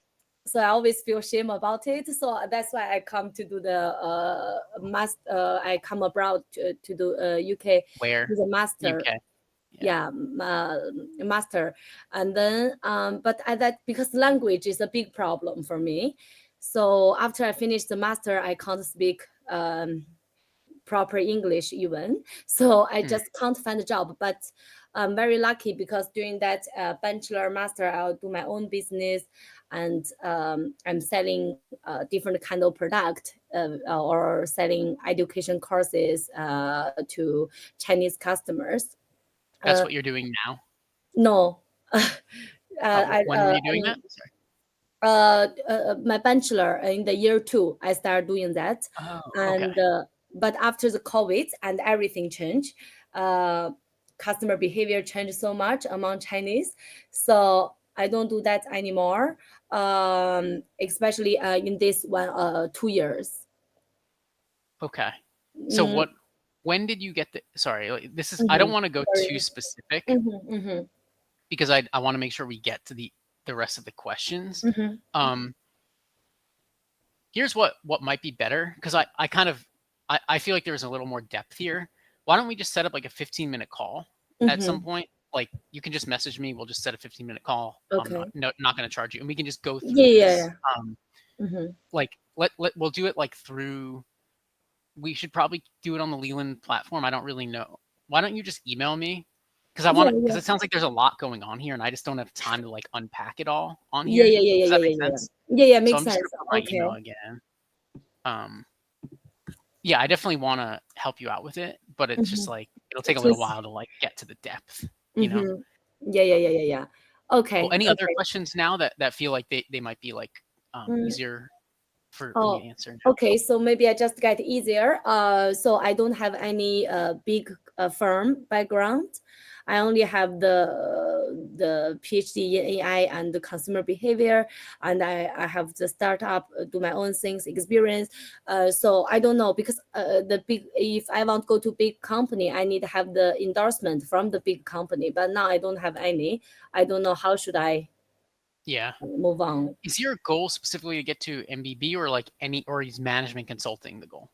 So I always feel shame about it. So that's why I come to do the master. I come abroad to do UK. Where? To the master. UK. Yeah, master. And then, but that because language is a big problem for me. So after I finish the master, I can't speak proper English even. So I just can't find a job. But I'm very lucky because during that bachelor master, I'll do my own business, and I'm selling different kind of product or selling education courses to Chinese customers. That's what you're doing now? No. When were you doing that? My bachelor in the year 2, I started doing that. Oh, and okay. But after the COVID and everything changed, customer behavior changed so much among Chinese, so I don't do that anymore. Especially in this 2 years. Okay. So when did you get the? Sorry, this is. I don't want to go too specific because I want to make sure we get to the rest of the questions. Here's what might be better, because I feel like there's a little more depth here. Why don't we just set up like a 15-minute call at some point, like you can just message me. We'll just set a 15-minute call. I'm Okay. not going to charge you, and we can just go through Yeah, this. yeah. Mm-hmm. Like we'll do it like through. We should probably do it on the Leland platform. I don't really know. Why don't you just email me? Because I want Yeah, to. Because yeah. it sounds like there's a lot going on here, and I just don't have time to like unpack it all on Yeah, here. yeah, yeah, Does yeah, that yeah, make yeah, yeah. sense? Yeah, yeah, So makes I'm just sense. gonna put my Okay. email again. Yeah, I definitely want to help you out with it, but it's just Mm-hmm. like it'll take a little Just while to like get to the depth, you know. mm-hmm. Yeah, yeah, yeah, yeah, yeah. Cool. Okay, Any other okay. questions now that feel like they might be like Mm, easier for me to oh, answer now? okay. So maybe I just get easier. So I don't have any big firm background. I only have the PhD in AI and the consumer behavior, and I have the startup, do my own things, experience. So I don't know because the big if I want to go to big company, I need to have the endorsement from the big company. But now I don't have any. I don't know how should I Yeah. move on. Is your goal specifically to get to MBB or like any or is management consulting the goal?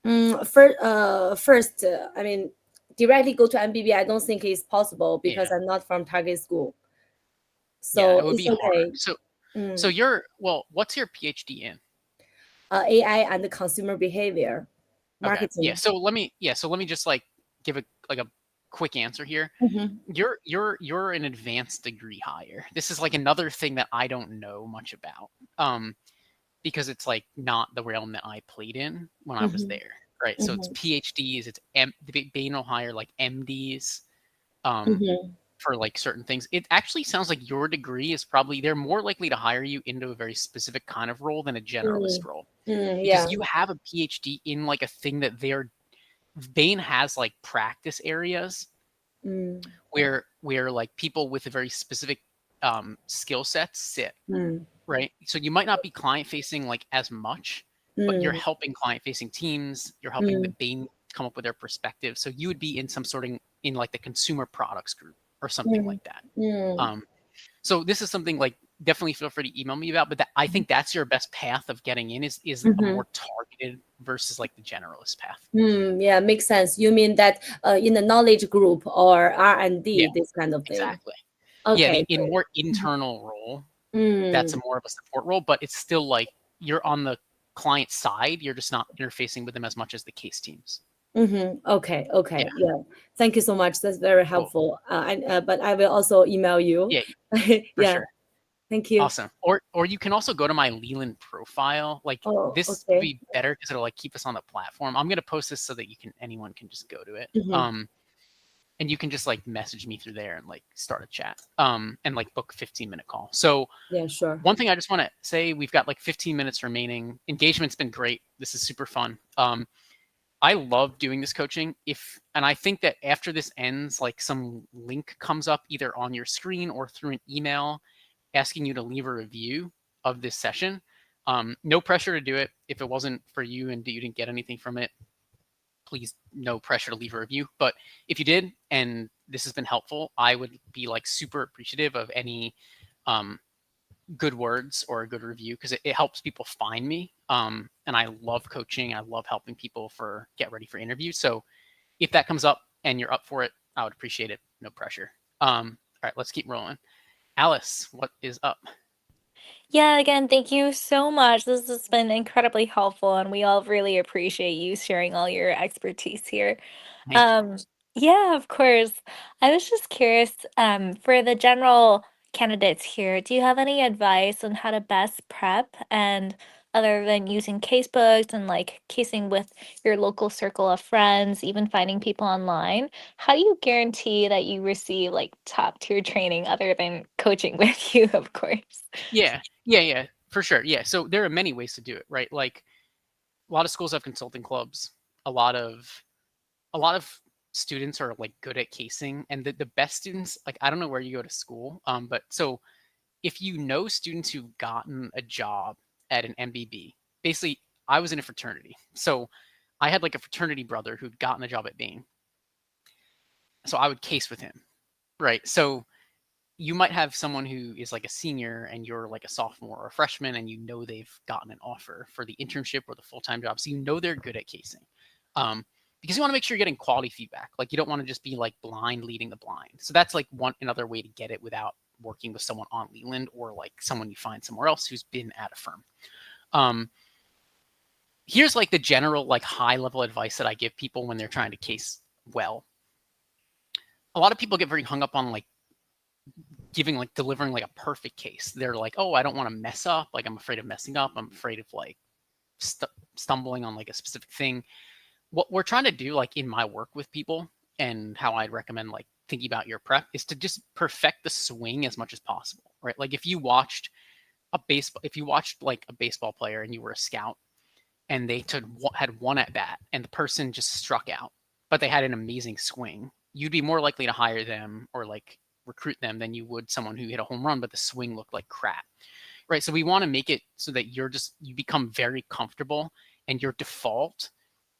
First, I mean, directly go to MBB. I don't think it's possible because Yeah. I'm not from target school. Yeah, So it would it's be hard. okay. So you're what's your PhD in? AI and the consumer behavior Okay. Yeah. marketing. So let me just like give a quick answer here. Mm-hmm. You're an advanced degree hire. This is like another thing that I don't know much about. Because it's like not the realm that I played in when I was Mm-hmm. there. Right. So it's Mm-hmm. PhDs, Bain will hire like MDs Mm-hmm. for like certain things. It actually sounds like your degree is probably they're more likely to hire you into a very specific kind of role than a generalist role. Yeah. Because you have a PhD in like a thing that Bain has like practice areas Mm. where like people with a very specific skill sets sit, Mm. right? So you might not be client facing like as much, but you're Mm. helping client facing teams, you're helping the Mm. Bain come up with their perspective. So you would be in some sort of in like the consumer products group or something Mm. like that. Mm. So this is something like definitely feel free to email me about, but I think that's your best path of getting in is a Mm-hmm. more targeted versus like the generalist path. Yeah, makes sense. You mean that in the knowledge group or Yeah, R&D, this kind of thing. exactly. Yeah, Okay, in great. more internal role, that's Mm. a more of a support role, but it's still like you're on the client side. You're just not interfacing with them as much as the case teams. Mm-hmm. Okay, Yeah, okay, yeah. Thank you so much. That's very cool. helpful. But I will also email you. Yeah, for Yeah, sure. thank you. Awesome. Or you can also go to my Leland profile. Like Oh, this would okay. be better because it'll like keep us on the platform. I'm gonna post this so that anyone can just go to it. Mm-hmm. And you can just like message me through there and like start a chat. And like book a 15-minute call. So Yeah, sure. one thing I just want to say, we've got like 15 minutes remaining. Engagement's been great. This is super fun. I love doing this coaching. And I think that after this ends, like some link comes up either on your screen or through an email asking you to leave a review of this session. No pressure to do it. If it wasn't for you and you didn't get anything from it, please no pressure to leave a review. But if you did and this has been helpful, I would be like super appreciative of any good words or a good review because it helps people find me. And I love coaching. I love helping people get ready for interviews. So if that comes up and you're up for it, I would appreciate it. No pressure. All right, let's keep rolling. Alice, what is up? Yeah, again, thank you so much. This has been incredibly helpful, and we all really appreciate you sharing all your expertise here. Thank you. Yeah, of course. I was just curious, for the general candidates here, do you have any advice on how to best prep and other than using casebooks and like casing with your local circle of friends, even finding people online, how do you guarantee that you receive like top tier training other than coaching with you, of course? Yeah, for sure. Yeah. So there are many ways to do it, right? Like a lot of schools have consulting clubs. A lot of students are like good at casing, and the best students, like I don't know where you go to school, but so if you know students who've gotten a job at an MBB, basically I was in a fraternity, so I had like a fraternity brother who'd gotten a job at Bain, so I would case with him, right? So you might have someone who is like a senior and you're like a sophomore or a freshman and you know they've gotten an offer for the internship or the full-time job. So you know they're good at casing. because you want to make sure you're getting quality feedback. Like you don't want to just be like blind leading the blind. So that's like another way to get it without working with someone on Leland or like someone you find somewhere else who's been at a firm. Here's like the general like high level advice that I give people when they're trying to case well. A lot of people get very hung up on like delivering like a perfect case. They're like, oh, I don't want to mess up. Like I'm afraid of messing up. I'm afraid of like stumbling on like a specific thing. What we're trying to do like in my work with people and how I'd recommend like thinking about your prep is to just perfect the swing as much as possible, right? Like if you watched like a baseball player and you were a scout and they had one at bat and the person just struck out, but they had an amazing swing, you'd be more likely to hire them or like recruit them than you would someone who hit a home run, but the swing looked like crap, right? So we want to make it so that you become very comfortable and your default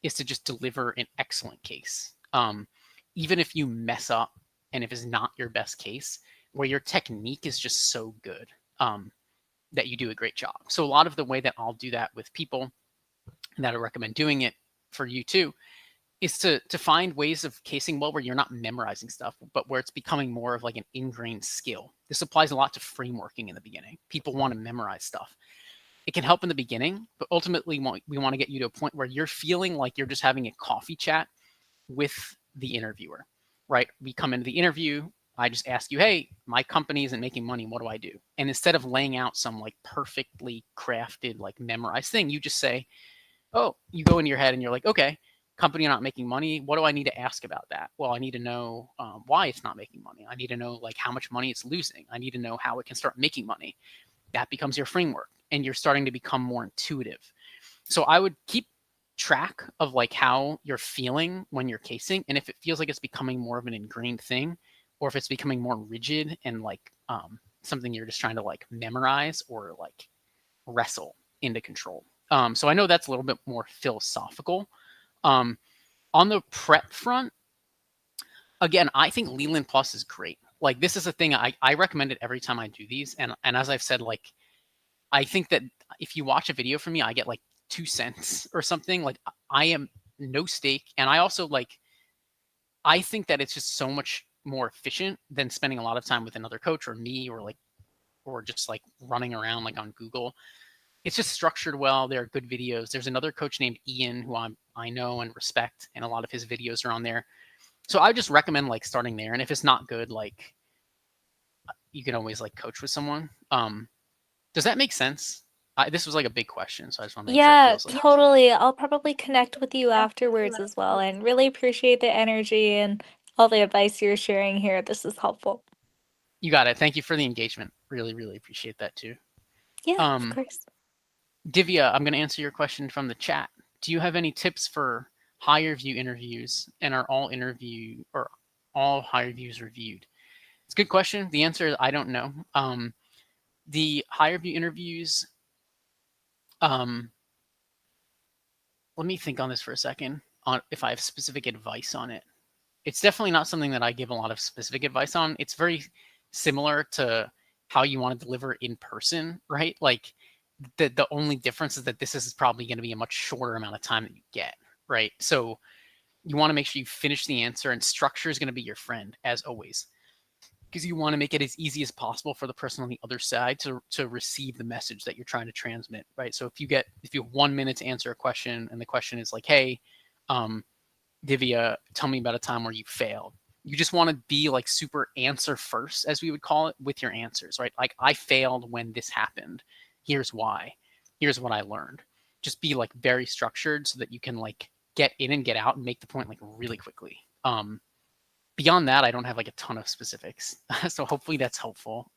is to just deliver an excellent case. Even if you mess up and if it's not your best case, where your technique is just so good that you do a great job. So a lot of the way that I'll do that with people, and that I recommend doing it for you too, is to find ways of casing well where you're not memorizing stuff, but where it's becoming more of like an ingrained skill. This applies a lot to frameworking in the beginning. People want to memorize stuff. It can help in the beginning, but ultimately we want to get you to a point where you're feeling like you're just having a coffee chat with the interviewer, right? We come into the interview, I just ask you, hey, my company isn't making money, what do I do? And instead of laying out some like perfectly crafted, like memorized thing, you just say, oh, you go into your head and you're like, okay, company not making money. What do I need to ask about that? Well, I need to know why it's not making money. I need to know like how much money it's losing. I need to know how it can start making money. That becomes your framework and you're starting to become more intuitive. So I would keep track of like how you're feeling when you're casing. And if it feels like it's becoming more of an ingrained thing, or if it's becoming more rigid and like something you're just trying to like memorize or like wrestle into control. So I know that's a little bit more philosophical. On the prep front, again, I think Leland Plus is great. Like this is a thing I recommend it every time I do these. And as I've said, like I think that if you watch a video from me, I get like 2 cents or something. Like I am no stake. And I also like, I think that it's just so much more efficient than spending a lot of time with another coach or me or just like running around like on Google. It's just structured well. There are good videos. There's another coach named Ian who I know and respect, and a lot of his videos are on there. So I just recommend like starting there. And if it's not good, like you can always like coach with someone. Does that make sense? This was like a big question, so I just want to make sure it Yeah, feels like totally. I'll probably connect with you afterwards as well, and really appreciate the energy and all the advice you're sharing here. This is helpful. you got it. Thank you for the engagement. Really, really appreciate that too. Yeah, of course. Divya, I'm going to answer your question from the chat. Do you have any tips for higher view interviews, and are all higher views reviewed? It's a good question. The answer is I don't know. The higher view interviews, let me think on this for a second on if I have specific advice on it. It's definitely not something that I give a lot of specific advice on. It's very similar to how you want to deliver in person, right? Like the only difference is that this is probably going to be a much shorter amount of time that you get, right? So you want to make sure you finish the answer, and structure is going to be your friend as always, because you want to make it as easy as possible for the person on the other side to receive the message that you're trying to transmit, right? So if you have 1 minute to answer a question and the question is like, hey, Divya, tell me about a time where you failed. You just want to be like super answer first, as we would call it, with your answers, right? Like I failed when this happened. Here's why. Here's what I learned. Just be like very structured so that you can like get in and get out and make the point like really quickly. Beyond that, I don't have like a ton of specifics. So hopefully that's helpful.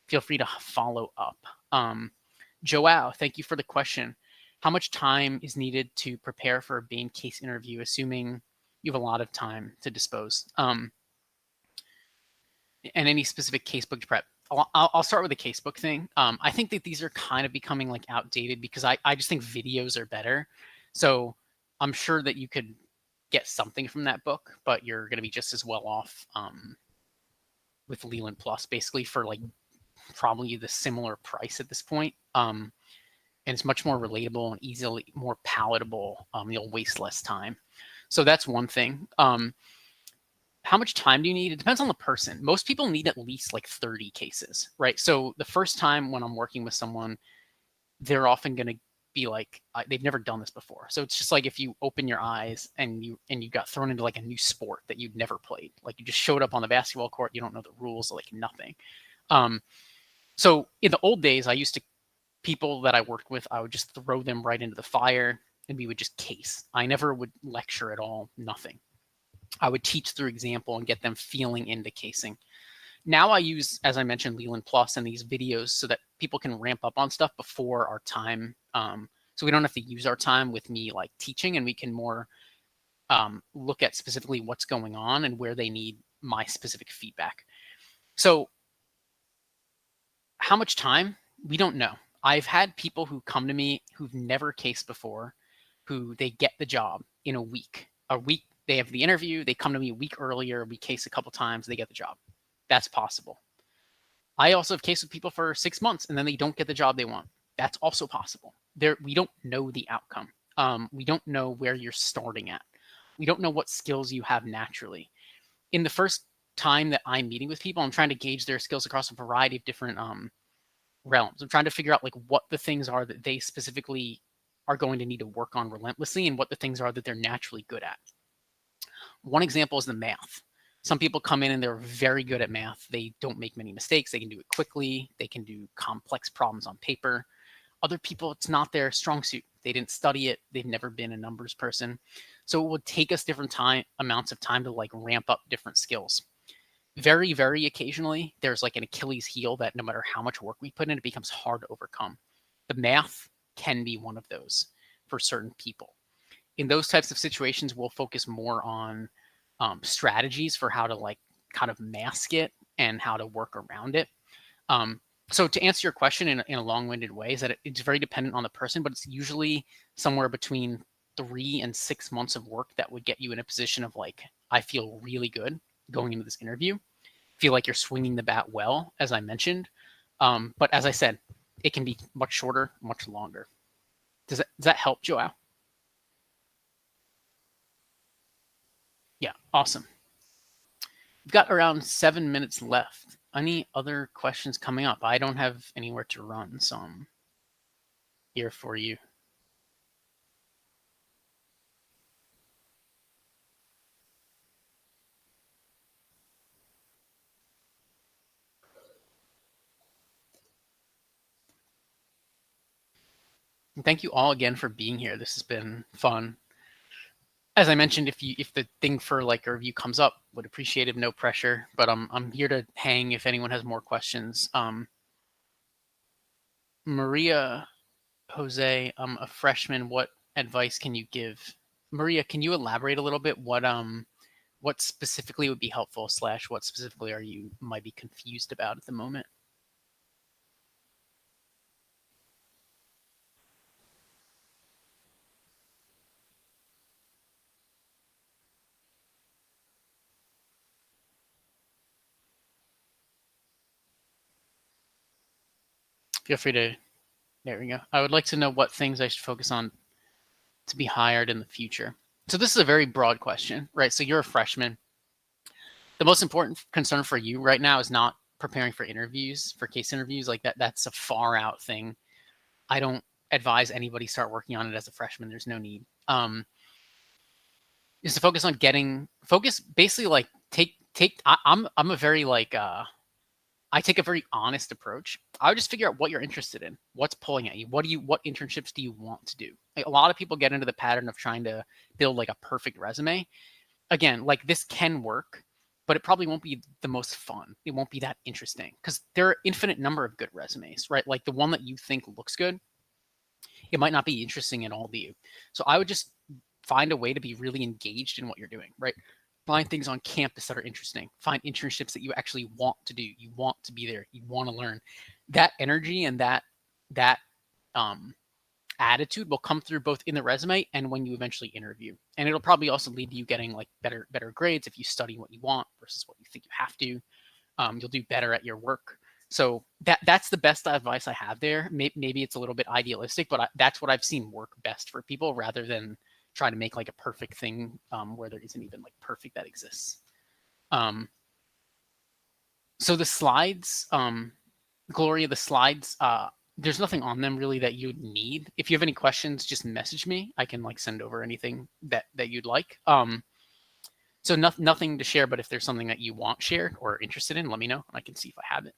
Feel free to follow up. Joao, thank you for the question. How much time is needed to prepare for a Bain case interview, assuming you have a lot of time to dispose? And any specific casebook to prep? I'll start with the casebook thing. I think that these are kind of becoming like outdated because I just think videos are better. So I'm sure that you could get something from that book, but you're going to be just as well off with Leland Plus, basically for like probably the similar price at this point. And it's much more relatable and easily more palatable. You'll waste less time. So that's one thing. How much time do you need? It depends on the person. Most people need at least like 30 cases, right? So the first time when I'm working with someone, they're often going to be like, they've never done this before. So it's just like if you open your eyes and you got thrown into like a new sport that you'd never played, like you just showed up on the basketball court, you don't know the rules, like nothing. So in the old days, I used to, people that I worked with, I would just throw them right into the fire and we would just case. I never would lecture at all, nothing. I would teach through example and get them feeling into casing. Now I use, as I mentioned, Leland Plus and these videos so that people can ramp up on stuff before our time. So we don't have to use our time with me like teaching, and we can more look at specifically what's going on and where they need my specific feedback. So how much time? We don't know. I've had people who come to me who've never cased before, who they get the job in a week. They have the interview, they come to me a week earlier, we case a couple times, they get the job. That's possible. I also have cased with people for 6 months and then they don't get the job they want. That's also possible. We don't know the outcome. We don't know where you're starting at. We don't know what skills you have naturally. In the first time that I'm meeting with people, I'm trying to gauge their skills across a variety of different realms. I'm trying to figure out like what the things are that they specifically are going to need to work on relentlessly and what the things are that they're naturally good at. One example is the math. Some people come in and they're very good at math. They don't make many mistakes. They can do it quickly. They can do complex problems on paper. Other people, it's not their strong suit. They didn't study it. They've never been a numbers person. So it would take us different amounts of time to like ramp up different skills. Very, very occasionally, there's like an Achilles heel that no matter how much work we put in, it becomes hard to overcome. The math can be one of those for certain people. In those types of situations, we'll focus more on strategies for how to like kind of mask it and how to work around it. So to answer your question in a long-winded way is that it's very dependent on the person, but it's usually somewhere between 3 and 6 months of work that would get you in a position of like, I feel really good going into this interview. Feel like you're swinging the bat well, as I mentioned. But as I said, it can be much shorter, much longer. Does that help, Joao? Yeah, awesome. We've got around 7 minutes left. Any other questions coming up? I don't have anywhere to run, so I'm here for you. And thank you all again for being here. This has been fun. As I mentioned, if the thing for like a review comes up, would appreciate it. No pressure, but I'm here to hang if anyone has more questions. Maria Jose, I'm a freshman. What advice can you give? Maria, can you elaborate a little bit? What specifically would be helpful / what specifically are you might be confused about at the moment? Feel free to, there we go. I would like to know what things I should focus on to be hired in the future. So this is a very broad question, right? So you're a freshman. The most important concern for you right now is not preparing for interviews, for case interviews like that. That's a far out thing. I don't advise anybody start working on it as a freshman. There's no need. Is to focus on basically like I'm a very like I take a very honest approach. I would just figure out what you're interested in, what's pulling at you, what internships do you want to do? Like, a lot of people get into the pattern of trying to build like a perfect resume. Again, like this can work, but it probably won't be the most fun. It won't be that interesting because there are infinite number of good resumes, right? Like the one that you think looks good, it might not be interesting at all to you. So I would just find a way to be really engaged in what you're doing, right? Find things on campus that are interesting. Find internships that you actually want to do. You want to be there. You want to learn. That energy and that attitude will come through both in the resume and when you eventually interview. And it'll probably also lead to you getting like better grades if you study what you want versus what you think you have to. You'll do better at your work. So that's the best advice I have there. Maybe it's a little bit idealistic, but that's what I've seen work best for people rather than try to make like a perfect thing where there isn't even like perfect that exists. So the slides, Gloria, the slides, there's nothing on them really that you'd need. If you have any questions, just message me. I can like send over anything that you'd like. So nothing to share, but if there's something that you want shared or interested in, let me know and I can see if I have it.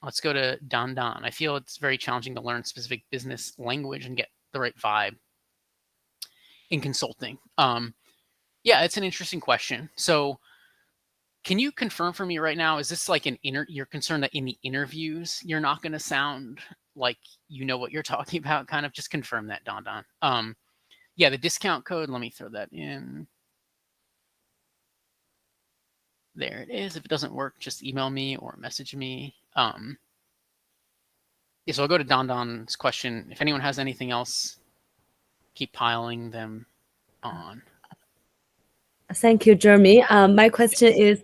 Let's go to Don Don. I feel it's very challenging to learn specific business language and get the right vibe in consulting. Yeah, it's an interesting question. So can you confirm for me right now, is this like you're concerned that in the interviews, you're not going to sound like you know what you're talking about? Kind of just confirm that, Don Don. Yeah, the discount code, let me throw that in. There it is. If it doesn't work, just email me or message me. Yeah, so I'll go to Don Don's question. If anyone has anything else, keep piling them on. Thank you, Jeremy. My question is,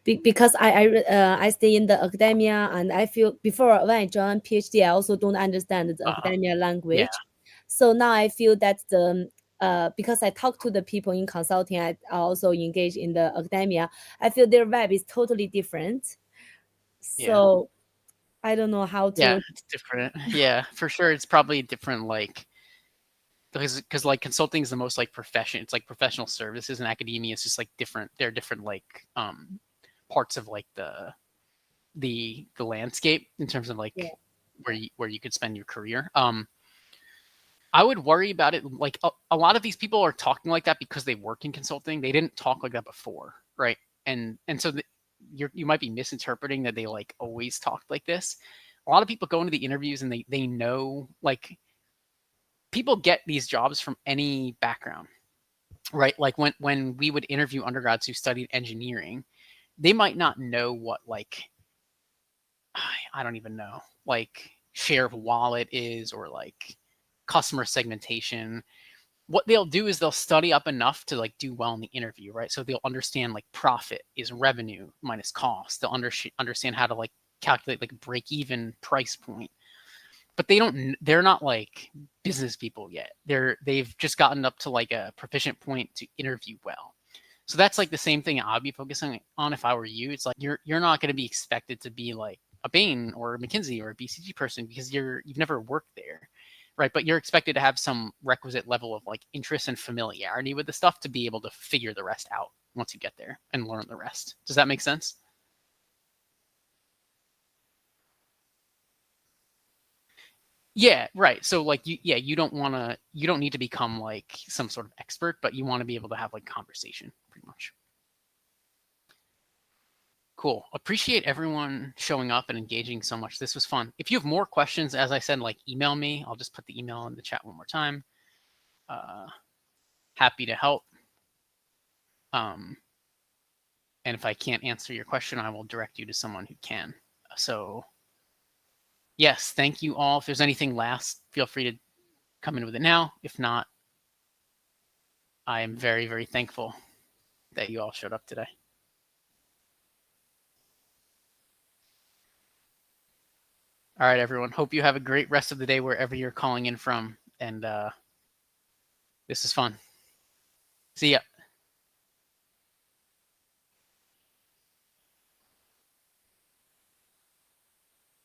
because I stay in the academia, and I feel before when I joined PhD, I also don't understand the academia language. Yeah. So now I feel that because I talk to the people in consulting, I also engage in the academia. I feel their vibe is totally different. So I don't know how to. Yeah, it's different. Yeah, for sure. It's probably different, like because like consulting is the most like profession. It's like professional services, and academia is just like different. They're different like parts of like the landscape in terms of like where you could spend your career. I would worry about it. Like a lot of these people are talking like that because they work in consulting. They didn't talk like that before, right? And so you might be misinterpreting that they like always talked like this. A lot of people go into the interviews and they know, like, people get these jobs from any background, right? Like when we would interview undergrads who studied engineering, they might not know what, like, I don't even know, like share of wallet is, or like customer segmentation. What they'll do is they'll study up enough to like do well in the interview, right? So they'll understand like profit is revenue minus cost. They'll understand how to like calculate like break even price point. But they're not like business people yet. They've just gotten up to like a proficient point to interview well. So that's like the same thing I'd be focusing on if I were you. It's like you're not going to be expected to be like a Bain or a McKinsey or a BCG person because you've never worked there, right? But you're expected to have some requisite level of like interest and familiarity with the stuff to be able to figure the rest out once you get there and learn the rest. Does that make sense? Yeah, right. So like you don't need to become like some sort of expert, but you want to be able to have like conversation pretty much. Cool. Appreciate everyone showing up and engaging so much. This was fun. If you have more questions, as I said, like email me. I'll just put the email in the chat one more time. Happy to help. And if I can't answer your question, I will direct you to someone who can. So yes, thank you all. If there's anything last, feel free to come in with it now. If not, I am very, very thankful that you all showed up today. All right, everyone. Hope you have a great rest of the day wherever you're calling in from. And this is fun. See ya.